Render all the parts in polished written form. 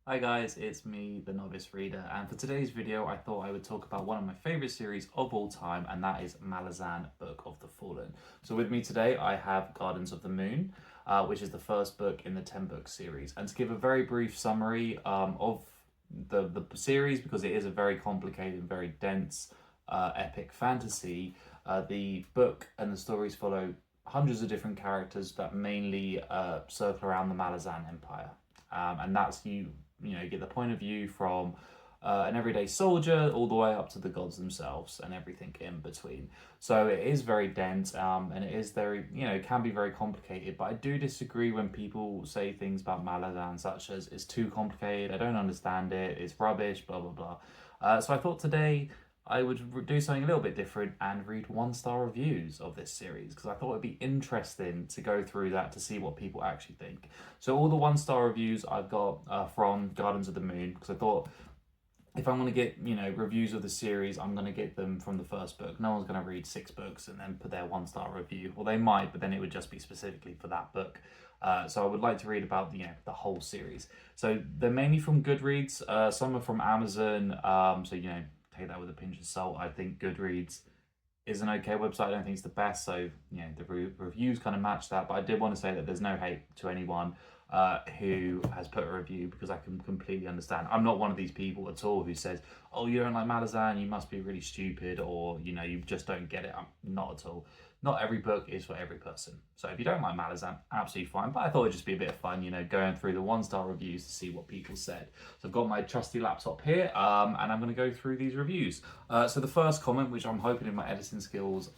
Hi guys, it's me, the Novice Reader, and for today's video I thought I would talk about one of my favourite series of all time, and that is Malazan Book of the Fallen. So with me today I have Gardens of the Moon, which is the first book in the 10-book series. And to give a very brief summary of the series, because it is a very complicated, very dense, epic fantasy, the book and the stories follow hundreds of different characters that mainly circle around the Malazan Empire. And that's you get the point of view from an everyday soldier all the way up to the gods themselves and everything in between. So it is very dense, and it is very, can be very complicated. But I do disagree when people say things about Maladan, such as it's too complicated, I don't understand it, it's rubbish, blah blah blah. So I thought today I would do something a little bit different and read 1-star reviews of this series, because I thought it'd be interesting to go through that to see what people actually think. So all the 1-star reviews I've got from Gardens of the Moon, because I thought if I'm going to get, reviews of the series, I'm going to get them from the first book. No one's going to read 6 books and then put their 1-star review. Well, they might, but then it would just be specifically for that book. So I would like to read about, the whole series. So they're mainly from Goodreads. Some are from Amazon. So, take that with a pinch of salt. I think Goodreads is an okay website. I don't think it's the best, so the reviews kind of match that. But I did want to say that there's no hate to anyone who has put a review, because I can completely understand. I'm not one of these people at all who says, "Oh, you don't like Malazan, you must be really stupid," or you just don't get it. I'm not at all. Not every book is for every person. So if you don't like Malazan, absolutely fine. But I thought it'd just be a bit of fun, going through the 1-star reviews to see what people said. So I've got my trusty laptop here, and I'm going to go through these reviews. So the first comment, which I'm hoping in my editing skills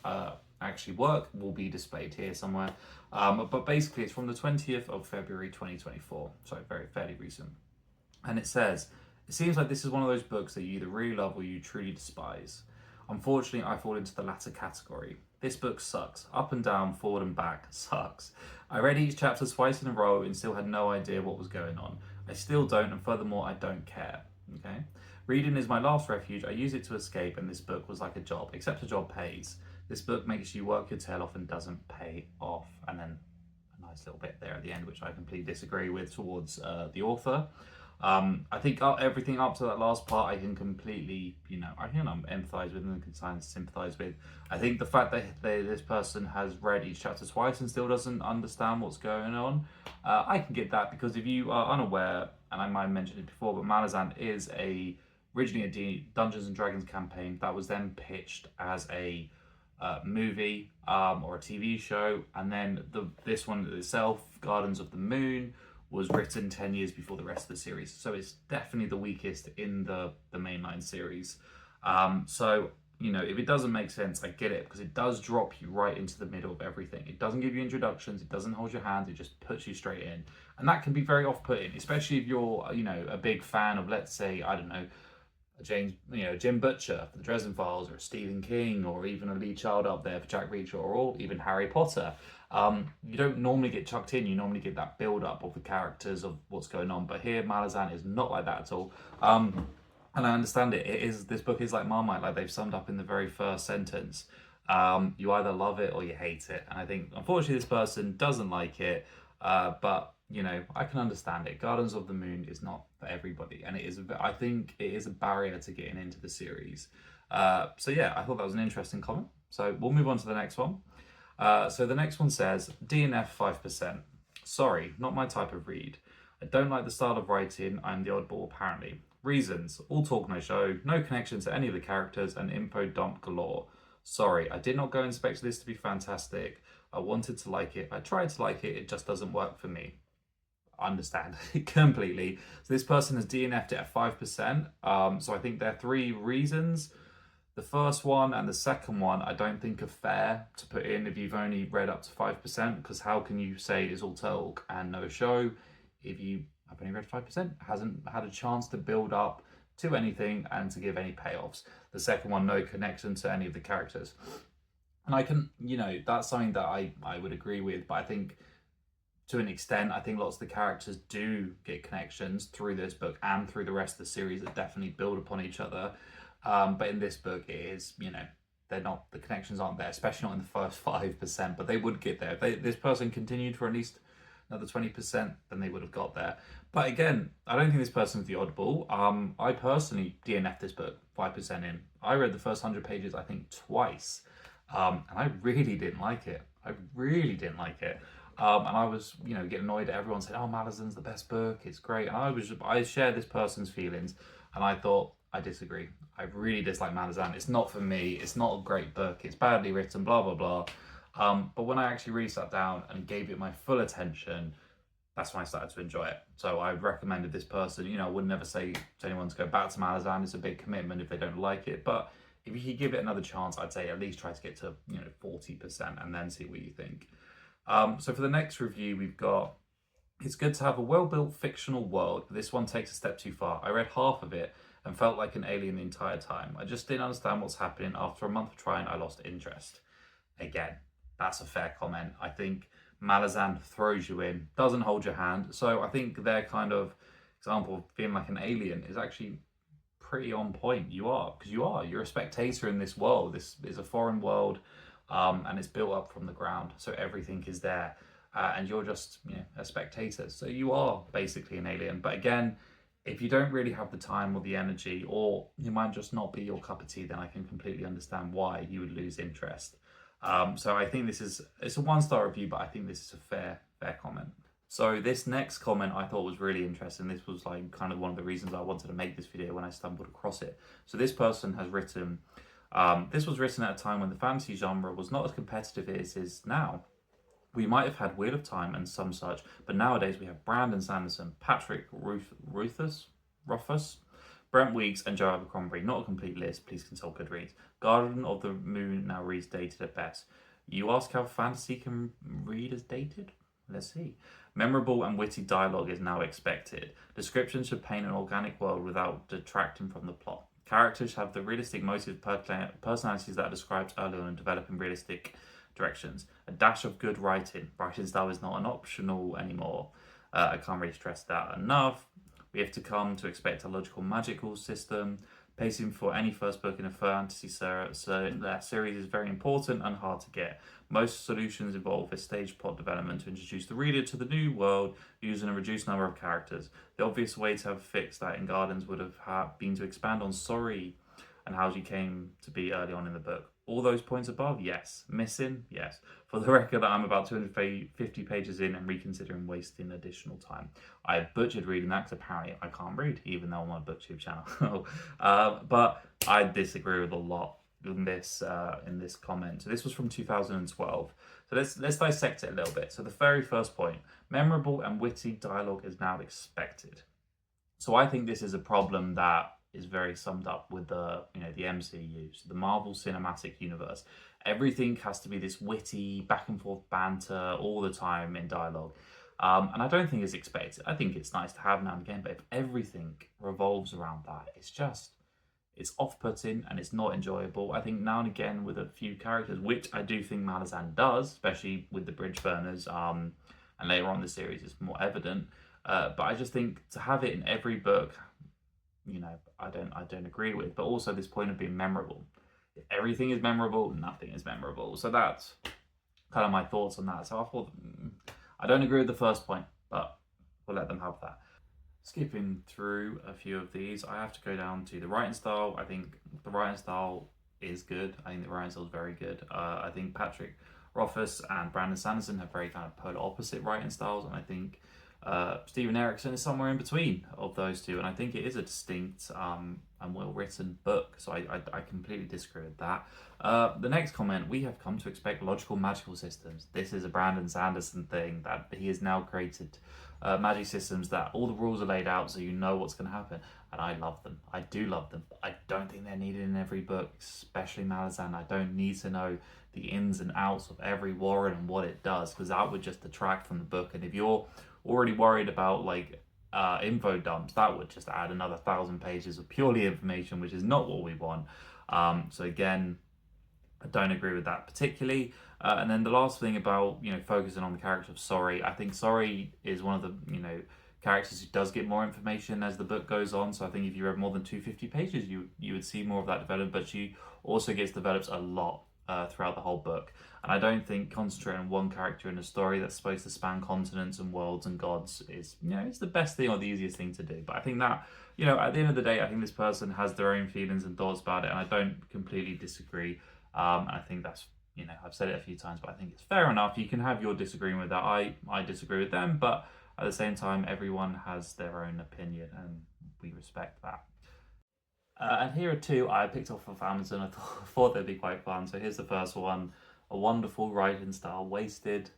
actually work, will be displayed here somewhere. But basically, it's from the 20th of February 2024. So fairly recent. And it says, "It seems like this is one of those books that you either really love or you truly despise. Unfortunately, I fall into the latter category. This book sucks. Up and down, forward and back, sucks. I read each chapter twice in a row and still had no idea what was going on. I still don't, and furthermore, I don't care." Okay? "Reading is my last refuge. I use it to escape, and this book was like a job, except a job pays. This book makes you work your tail off and doesn't pay off." And then a nice little bit there at the end, which I completely disagree with towards the author. I think everything up to that last part, I can completely, I can empathize with and can sympathize with. I think the fact that this person has read each chapter twice and still doesn't understand what's going on, I can get that, because if you are unaware, and I might have mentioned it before, but Malazan is originally a Dungeons and Dragons campaign that was then pitched as a movie or a TV show, and then this one itself, Gardens of the Moon, was written 10 years before the rest of the series. So it's definitely the weakest in the mainline series. So, if it doesn't make sense, I get it, because it does drop you right into the middle of everything. It doesn't give you introductions, it doesn't hold your hand, it just puts you straight in. And that can be very off-putting, especially if you're, a big fan of, let's say, I don't know, Jim Butcher for the Dresden Files, or Stephen King, or even a Lee Child up there for Jack Reacher, or even Harry Potter. You don't normally get chucked in. You normally get that build up of the characters of what's going on. But here, Malazan is not like that at all. And I understand it. This book is like Marmite, like they've summed up in the very first sentence. You either love it or you hate it. And I think, unfortunately, this person doesn't like it. But I can understand it. Gardens of the Moon is not for everybody, and I think it is a barrier to getting into the series. So yeah, I thought that was an interesting comment. So we'll move on to the next one. So the next one says, "DNF 5%. Sorry, not my type of read. I don't like the style of writing. I'm the oddball apparently. Reasons: all talk, no show, no connection to any of the characters, and info dump galore. Sorry, I did not go and expect this to be fantastic. I wanted to like it. I tried to like it. It just doesn't work for me." Understand completely. So this person has DNF'd it at 5%. So I think there are 3 reasons. The first one and the second one I don't think are fair to put in if you've only read up to 5%, because how can you say it's all talk and no show if you have only read 5%, hasn't had a chance to build up to anything and to give any payoffs. The second one, no connection to any of the characters. And I can, that's something that I would agree with, but I think to an extent, I think lots of the characters do get connections through this book and through the rest of the series that definitely build upon each other. But in this book, it is, they're not, the connections aren't there, especially not in the first 5%, but they would get there. This person continued for at least another 20%, then they would have got there. But again, I don't think this person's the oddball. I personally DNF'd this book 5% in. I read the first 100 pages, I think, twice. And I really didn't like it. I really didn't like it. And I was, getting annoyed at everyone saying, "Oh, Malazan's the best book. It's great." And I share this person's feelings, and I thought, I disagree. I really dislike Malazan. It's not for me. It's not a great book. It's badly written. Blah blah blah. But when I actually really sat down and gave it my full attention, that's when I started to enjoy it. So I recommended this person. I would never say to anyone to go back to Malazan. It's a big commitment if they don't like it, but if you could give it another chance, I'd say at least try to get to 40% and then see what you think. So for the next review, we've got, it's good to have a well-built fictional world, but this one takes a step too far. I read half of it and felt like an alien the entire time. I just didn't understand what's happening. After a month of trying, I lost interest. Again, that's a fair comment. I think Malazan throws you in, doesn't hold your hand. So I think their kind of example of feeling like an alien is actually pretty on point. You're a spectator in this world. This is a foreign world, and it's built up from the ground, so everything is there, and you're just a spectator, so you are basically an alien. But again, if you don't really have the time or the energy, or you might just not be your cup of tea, then I can completely understand why you would lose interest. So I think it's a 1-star review, but I think this is a fair comment. So this next comment I thought was really interesting. This was like kind of one of the reasons I wanted to make this video when I stumbled across it. So this person has written, this was written at a time when the fantasy genre was not as competitive as it is now. We might have had Wheel of Time and some such, but nowadays we have Brandon Sanderson, Patrick Rothfuss, Brent Weeks, and Joe Abercrombie. Not a complete list, please consult Goodreads. Garden of the Moon now reads dated at best. You ask how fantasy can read as dated? Let's see. Memorable and witty dialogue is now expected. Descriptions should paint an organic world without detracting from the plot. Characters have the realistic motive personalities that are described earlier on and develop in realistic directions. A dash of good writing. Writing style is not an optional anymore. I can't really stress that enough. We have to come to expect a logical magical system. Pacing for any first book in a fantasy series is very important and hard to get. Most solutions involve a staged plot development to introduce the reader to the new world using a reduced number of characters. The obvious way to have fixed that in Gardens would have been to expand on Sorry and how she came to be early on in the book. All those points above, yes. Missing, yes. For the record, I'm about 250 pages in and reconsidering wasting additional time. I butchered reading that because apparently I can't read, even though I'm on a booktube channel. But I disagree with a lot in this comment. So this was from 2012. So let's dissect it a little bit. So the very first point, memorable and witty dialogue is now expected. So I think this is a problem that is very summed up with the MCU, so the Marvel Cinematic Universe. Everything has to be this witty back and forth banter all the time in dialogue, and I don't think it's expected. I think it's nice to have now and again, but if everything revolves around that, it's off-putting and it's not enjoyable. I think now and again with a few characters, which I do think Malazan does, especially with the bridge burners, and later on in the series it's more evident. But I just think to have it in every book, I don't agree with. But also this point of being memorable. If everything is memorable, nothing is memorable. So that's kind of my thoughts on that. So I thought, I don't agree with the first point, but we'll let them have that. Skipping through a few of these, I have to go down to the writing style. I think the writing style is good. I think the writing style is very good. I think Patrick Rothfuss and Brandon Sanderson have very kind of polar opposite writing styles, and I think Stephen Erickson is somewhere in between of those two, and I think it is a distinct and well-written book, so I completely disagree with that. The next comment, we have come to expect logical magical systems. This is a Brandon Sanderson thing, that he has now created magic systems that all the rules are laid out so you know what's going to happen, and I love them. I do love them, but I don't think they're needed in every book, especially Malazan. I don't need to know the ins and outs of every warren and what it does, because that would just detract from the book. And if you're already worried about info dumps, that would just add another 1,000 pages of purely information, which is not what we want. So again, I don't agree with that particularly. And then the last thing about focusing on the character of Sorry, I think Sorry is one of the characters who does get more information as the book goes on. So I think if you read more than 250 pages, you would see more of that development. But she also gets developed a lot throughout the whole book. And I don't think concentrating on one character in a story that's supposed to span continents and worlds and gods is, it's the best thing or the easiest thing to do. But I think that, at the end of the day, I think this person has their own feelings and thoughts about it, and I don't completely disagree. And I think that's, I've said it a few times, but I think it's fair enough. You can have your disagreement with that. I disagree with them, but at the same time, everyone has their own opinion, and we respect that. And here are two I picked off of Amazon. I thought they'd be quite fun. So here's the first one. A wonderful writing style, wasted.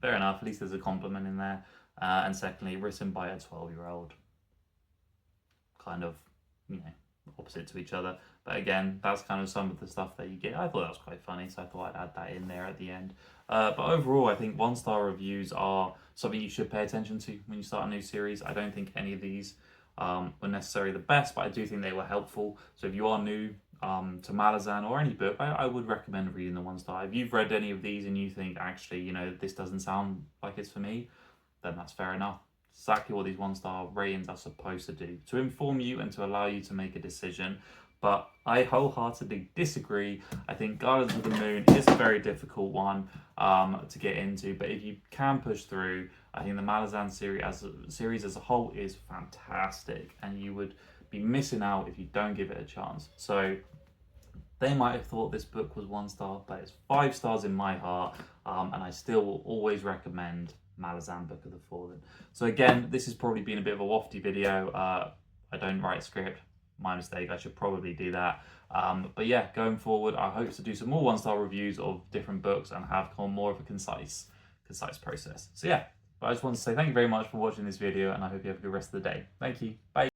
Fair enough, at least there's a compliment in there. And secondly, written by a 12-year-old. Kind of, opposite to each other. But again, that's kind of some of the stuff that you get. I thought that was quite funny, so I thought I'd add that in there at the end. But overall, I think 1-star reviews are something you should pay attention to when you start a new series. I don't think any of these were necessarily the best, but I do think they were helpful. So if you are new to Malazan or any book, I would recommend reading the 1-star. If you've read any of these and you think, actually, this doesn't sound like it's for me, then that's fair enough. Exactly what these 1-star ratings are supposed to do, to inform you and to allow you to make a decision. But I wholeheartedly disagree. I think Gardens of the Moon is a very difficult one to get into, but if you can push through, I think the Malazan series as a whole is fantastic, and you would be missing out if you don't give it a chance. So they might have thought this book was 1-star, but it's 5 stars in my heart, and I still will always recommend Malazan Book of the Fallen. So again, this has probably been a bit of a wafty video. I don't write a script. My mistake, I should probably do that. But yeah, going forward, I hope to do some more 1-star reviews of different books and have more of a concise process. So yeah, but I just want to say thank you very much for watching this video, and I hope you have a good rest of the day. Thank you. Bye.